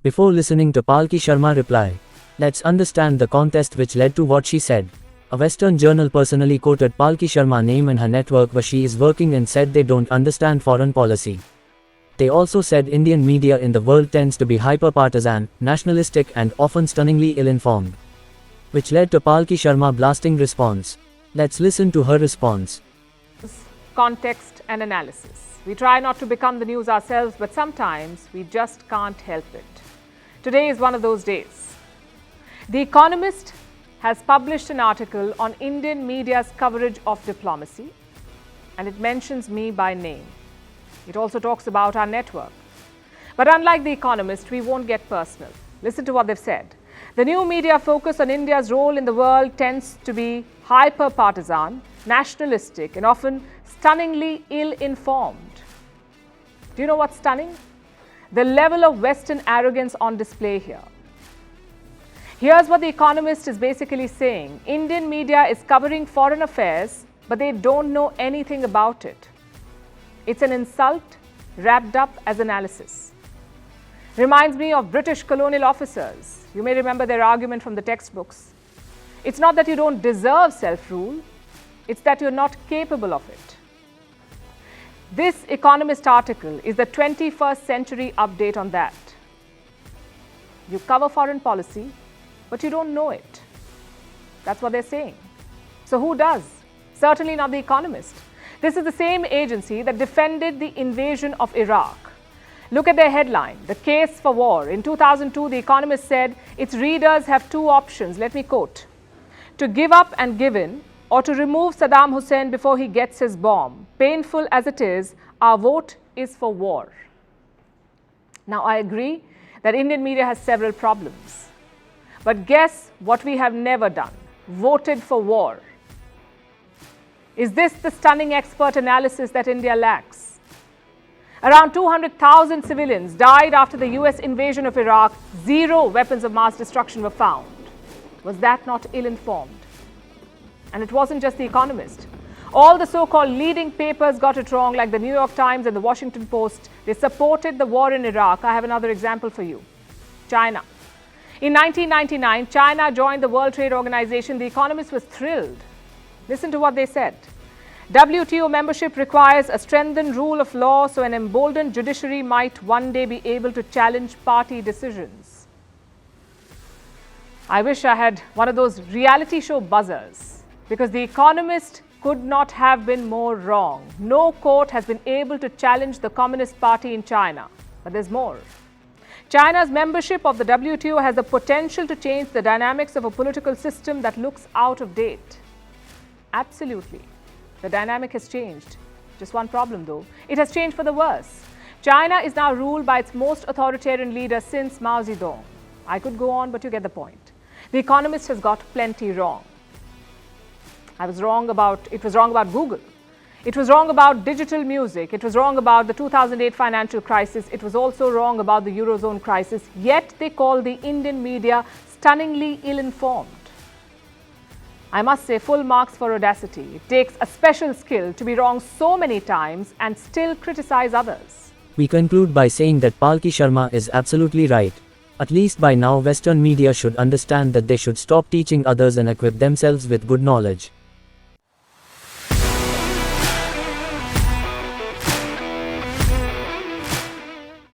Before listening to Palki Sharma reply, let's understand the context which led to what she said. A Western journal personally quoted Palki Sharma's name in her network where she is working and said they don't understand foreign policy. They also said Indian media in the world tends to be hyper-partisan, nationalistic and often stunningly ill-informed. Which led to Palki Sharma blasting response. Let's listen to her response. Context and analysis. We try not to become the news ourselves, but sometimes we just can't help it. Today is one of those days. The Economist has published an article on Indian media's coverage of diplomacy, and it mentions me by name. It also talks about our network. But unlike The Economist, we won't get personal. Listen to what they've said. The new media focus on India's role in the world tends to be hyper-partisan, nationalistic, and often stunningly ill-informed. Do you know what's stunning? The level of Western arrogance on display here. Here's what The Economist is basically saying. Indian media is covering foreign affairs, but they don't know anything about it. It's an insult wrapped up as analysis. Reminds me of British colonial officers. You may remember their argument from the textbooks. It's not that you don't deserve self-rule, it's that you're not capable of it. This Economist article is the 21st century update on that. You cover foreign policy, but you don't know it. That's what they're saying. So who does? Certainly not The Economist. This is the same agency that defended the invasion of Iraq. Look at their headline, The Case for War. In 2002, The Economist said its readers have two options. Let me quote. To give up and give in, or to remove Saddam Hussein before he gets his bomb. Painful as it is, our vote is for war. Now, I agree that Indian media has several problems. But guess what we have never done? Voted for war. Is this the stunning expert analysis that India lacks? Around 200,000 civilians died after the US invasion of Iraq. 0 weapons of mass destruction were found. Was that not ill-informed? And it wasn't just The Economist. All the so-called leading papers got it wrong, like the New York Times and the Washington Post. They supported the war in Iraq. I have another example for you. China. In 1999, China joined the World Trade Organization. The Economist was thrilled. Listen to what they said. WTO membership requires a strengthened rule of law so an emboldened judiciary might one day be able to challenge party decisions. I wish I had one of those reality show buzzers, because The Economist could not have been more wrong. No court has been able to challenge the Communist Party in China. But there's more. China's membership of the WTO has the potential to change the dynamics of a political system that looks out of date. Absolutely. The dynamic has changed. Just one problem though. It has changed for the worse. China is now ruled by its most authoritarian leader since Mao Zedong. I could go on, but you get the point. The Economist has got plenty wrong. It was wrong about Google. It was wrong about digital music. It was wrong about the 2008 financial crisis. It was also wrong about the Eurozone crisis. Yet they call the Indian media stunningly ill-informed. I must say, full marks for audacity. It takes a special skill to be wrong so many times and still criticize others. We conclude by saying that Palki Sharma is absolutely right. At least by now, Western media should understand that they should stop teaching others and equip themselves with good knowledge.